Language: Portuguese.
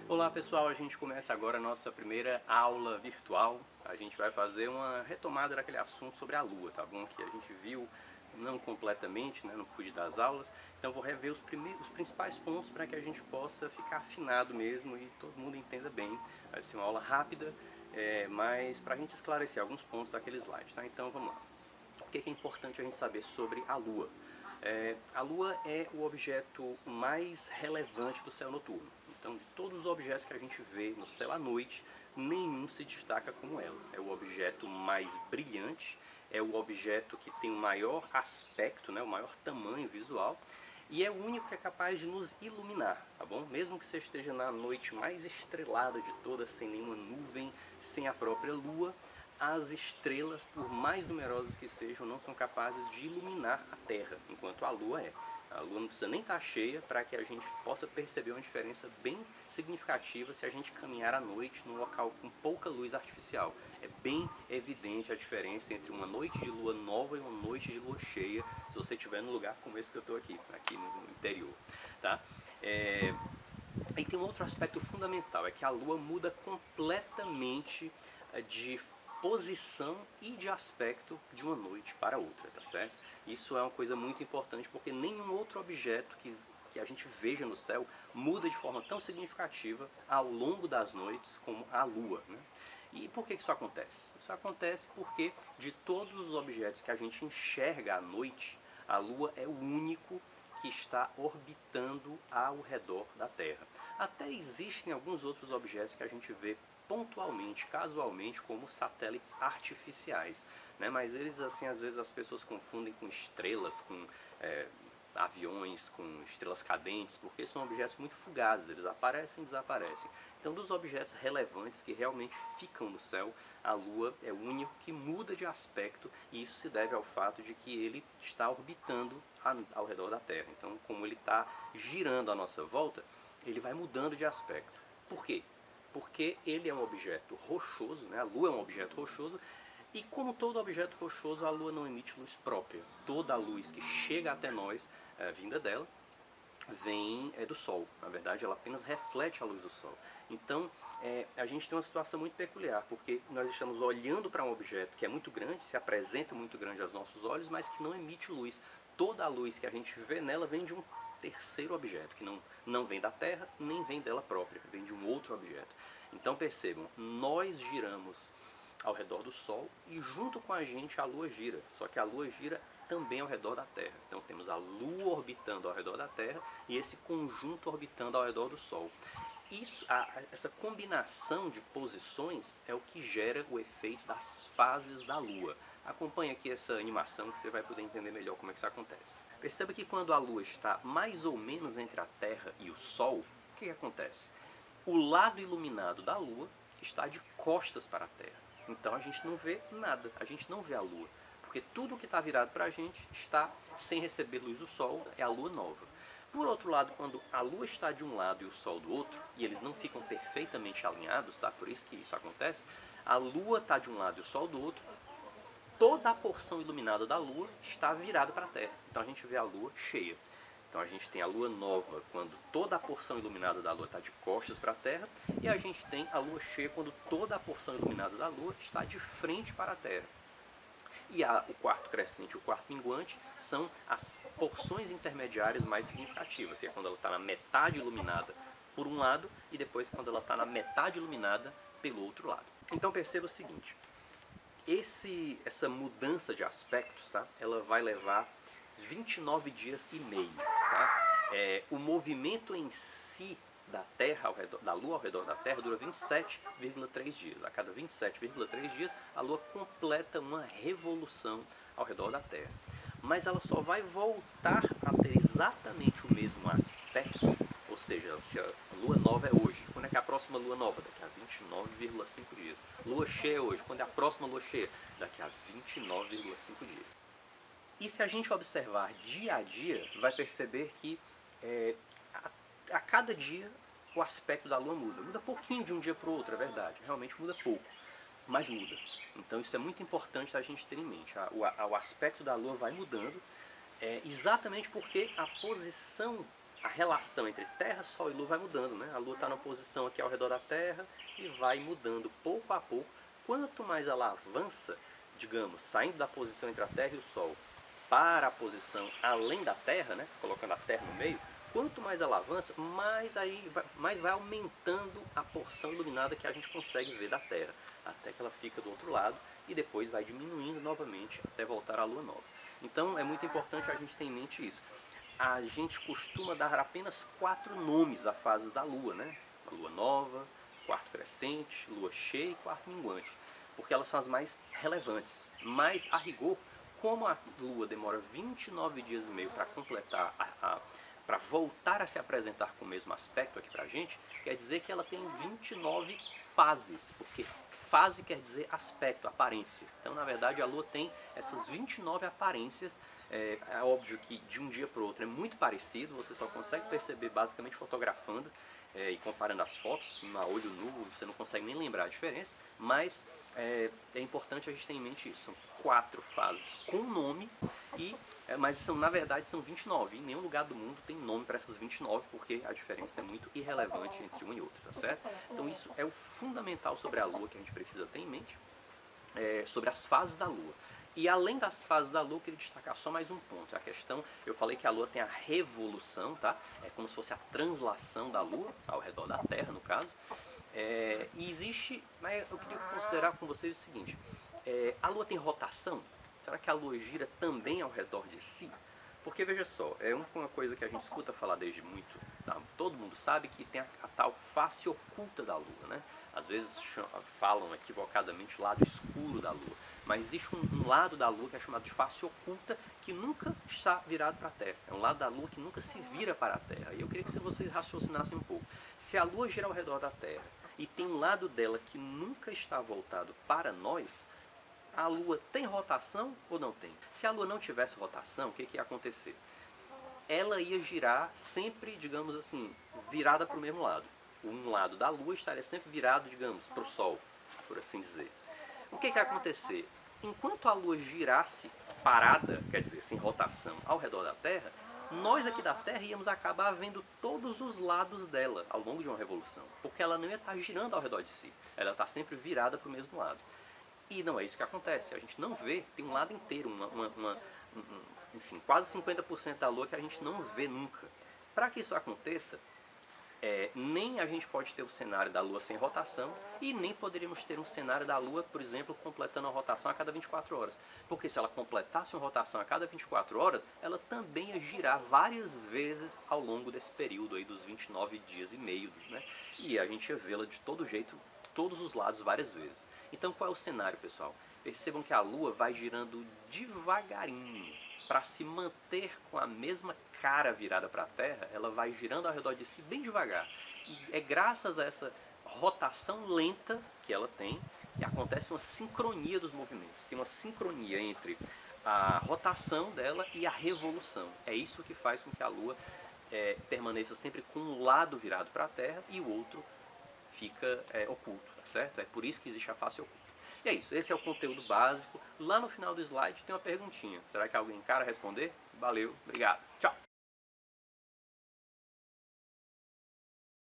Olá pessoal, a gente começa agora a nossa primeira aula virtual. A gente vai fazer uma retomada daquele assunto sobre a Lua, tá bom? Que a gente viu não completamente, né, no PUD das aulas. Então vou rever os principais pontos para que a gente possa ficar afinado mesmo e todo mundo entenda bem. Vai ser uma aula rápida, mas para a gente esclarecer alguns pontos daquele slide, tá? Então vamos lá. O que é importante a gente saber sobre a Lua? A Lua é o objeto mais relevante do céu noturno. Então, de todos os objetos que a gente vê no céu à noite, nenhum se destaca como ela. É o objeto mais brilhante, é o objeto que tem o maior aspecto, né, o maior tamanho visual, e é o único que é capaz de nos iluminar, tá bom? Mesmo que você esteja na noite mais estrelada de todas, sem nenhuma nuvem, sem a própria Lua, as estrelas, por mais numerosas que sejam, não são capazes de iluminar a Terra, enquanto a Lua é. A Lua não precisa nem estar cheia para que a gente possa perceber uma diferença bem significativa se a gente caminhar à noite num local com pouca luz artificial. É bem evidente a diferença entre uma noite de lua nova e uma noite de lua cheia, se você estiver num lugar como esse que eu estou aqui no interior. Tá? E tem um outro aspecto fundamental, é que a Lua muda completamente de posição e de aspecto de uma noite para outra, tá certo? Isso é uma coisa muito importante porque nenhum outro objeto que a gente veja no céu muda de forma tão significativa ao longo das noites como a Lua, né? E por que isso acontece? Isso acontece porque de todos os objetos que a gente enxerga à noite, a Lua é o único que está orbitando ao redor da Terra. Até existem alguns outros objetos que a gente vê pontualmente, casualmente, como satélites artificiais, né? Mas eles, assim, às vezes as pessoas confundem com estrelas, com aviões, com estrelas cadentes, porque são objetos muito fugazes, eles aparecem e desaparecem. Então, dos objetos relevantes que realmente ficam no céu, a Lua é o único que muda de aspecto, e isso se deve ao fato de que ele está orbitando ao redor da Terra. Então, como ele está girando à nossa volta, ele vai mudando de aspecto. Por quê? Porque ele é um objeto rochoso, né? A Lua é um objeto rochoso, e como todo objeto rochoso, a Lua não emite luz própria. Toda a luz que chega até nós, vinda dela, vem do Sol. Na verdade, ela apenas reflete a luz do Sol. Então, a gente tem uma situação muito peculiar, porque nós estamos olhando para um objeto que é muito grande, se apresenta muito grande aos nossos olhos, mas que não emite luz. Toda a luz que a gente vê nela vem de um terceiro objeto, que não vem da Terra, nem vem dela própria, vem de um outro objeto. Então percebam, nós giramos ao redor do Sol e junto com a gente a Lua gira, só que a Lua gira também ao redor da Terra. Então temos a Lua orbitando ao redor da Terra e esse conjunto orbitando ao redor do Sol. Essa combinação de posições é o que gera o efeito das fases da Lua. Acompanhe aqui essa animação que você vai poder entender melhor como é que isso acontece. Perceba que quando a Lua está mais ou menos entre a Terra e o Sol, o que acontece? O lado iluminado da Lua está de costas para a Terra. Então a gente não vê nada, a gente não vê a Lua. Porque tudo que está virado para a gente está sem receber luz do Sol, é a Lua nova. Por outro lado, quando a Lua está de um lado e o Sol do outro, e eles não ficam perfeitamente alinhados, tá? Por isso que isso acontece, a Lua está de um lado e o Sol do outro, toda a porção iluminada da Lua está virada para a Terra. Então a gente vê a Lua cheia. Então a gente tem a Lua nova quando toda a porção iluminada da Lua está de costas para a Terra, e a gente tem a Lua cheia quando toda a porção iluminada da Lua está de frente para a Terra. E o quarto crescente e o quarto minguante são as porções intermediárias mais significativas, que é quando ela está na metade iluminada por um lado e depois quando ela está na metade iluminada pelo outro lado. Então perceba o seguinte, essa mudança de aspectos, tá? Ela vai levar 29 dias e meio. Tá? O movimento em si da Terra da Lua ao redor da Terra dura 27,3 dias. A cada 27,3 dias a Lua completa uma revolução ao redor da Terra. Mas ela só vai voltar a ter exatamente o mesmo aspecto, ou seja, se a Lua nova é hoje, quando é que é a próxima Lua nova? Daqui a 29,5 dias. Lua cheia hoje, quando é a próxima Lua cheia? Daqui a 29,5 dias. E se a gente observar dia a dia, vai perceber que a cada dia o aspecto da Lua muda. Muda pouquinho de um dia para o outro, é verdade. Realmente muda pouco, mas muda. Então isso é muito importante a gente ter em mente. O aspecto da Lua vai mudando, exatamente porque a posição a relação entre Terra, Sol e Lua vai mudando, né? A Lua está numa posição aqui ao redor da Terra e vai mudando pouco a pouco. Quanto mais ela avança, digamos, saindo da posição entre a Terra e o Sol para a posição além da Terra, né? Colocando a Terra no meio, quanto mais ela avança, mais vai aumentando a porção iluminada que a gente consegue ver da Terra, até que ela fica do outro lado e depois vai diminuindo novamente até voltar à Lua nova. Então é muito importante a gente ter em mente isso. A gente costuma dar apenas 4 nomes a fases da Lua, né? A Lua nova, quarto crescente, Lua cheia e quarto minguante, porque elas são as mais relevantes. Mas, a rigor, como a Lua demora 29 dias e meio para completar, para voltar a se apresentar com o mesmo aspecto aqui pra gente, quer dizer que ela tem 29 fases, porque fase quer dizer aspecto, aparência. Então, na verdade, a Lua tem essas 29 aparências. É óbvio que de um dia para o outro é muito parecido, você só consegue perceber basicamente fotografando e comparando as fotos, a olho nu, você não consegue nem lembrar a diferença, mas é importante a gente ter em mente isso. São 4 fases com nome, mas na verdade são 29. Em nenhum lugar do mundo tem nome para essas 29, porque a diferença é muito irrelevante entre um e outro, tá certo? Então isso é o fundamental sobre a Lua que a gente precisa ter em mente, sobre as fases da Lua. E além das fases da Lua, eu queria destacar só mais um ponto. A questão, eu falei que a Lua tem a revolução, tá? É como se fosse a translação da Lua, ao redor da Terra, no caso. E existe, mas eu queria considerar com vocês o seguinte, a Lua tem rotação? Será que a Lua gira também ao redor de si? Porque veja só, é uma coisa que a gente escuta falar desde muito, tá? Todo mundo sabe que tem a tal face oculta da Lua, né? Às vezes falam equivocadamente o lado escuro da Lua, mas existe um lado da Lua que é chamado de face oculta, que nunca está virado para a Terra. É um lado da Lua que nunca se vira para a Terra. E eu queria que vocês raciocinassem um pouco. Se a Lua gira ao redor da Terra e tem um lado dela que nunca está voltado para nós, a Lua tem rotação ou não tem? Se a Lua não tivesse rotação, o que ia acontecer? Ela ia girar sempre, digamos assim, virada para o mesmo lado. Um lado da Lua estaria sempre virado, digamos, para o Sol, por assim dizer. O que ia acontecer? Enquanto a Lua girasse parada, quer dizer, sem rotação, ao redor da Terra, nós aqui da Terra íamos acabar vendo todos os lados dela ao longo de uma revolução, porque ela não ia estar girando ao redor de si, ela está sempre virada para o mesmo lado. E não é isso que acontece, a gente não vê, tem um lado inteiro, enfim, quase 50% da Lua que a gente não vê nunca. Para que isso aconteça, nem a gente pode ter o cenário da Lua sem rotação e nem poderíamos ter um cenário da Lua, por exemplo, completando a rotação a cada 24 horas. Porque se ela completasse uma rotação a cada 24 horas, ela também ia girar várias vezes ao longo desse período aí dos 29 dias e meio, né? E a gente ia vê-la de todo jeito, todos os lados, várias vezes. Então qual é o cenário, pessoal? Percebam que a Lua vai girando devagarinho. Para se manter com a mesma cara virada para a Terra, ela vai girando ao redor de si bem devagar. E é graças a essa rotação lenta que ela tem, que acontece uma sincronia dos movimentos. Tem uma sincronia entre a rotação dela e a revolução. É isso que faz com que a Lua permaneça sempre com um lado virado para a Terra e o outro fica oculto, tá certo? É por isso que existe a face oculta. E é isso, esse é o conteúdo básico. Lá no final do slide tem uma perguntinha. Será que alguém encara responder? Valeu, obrigado, tchau!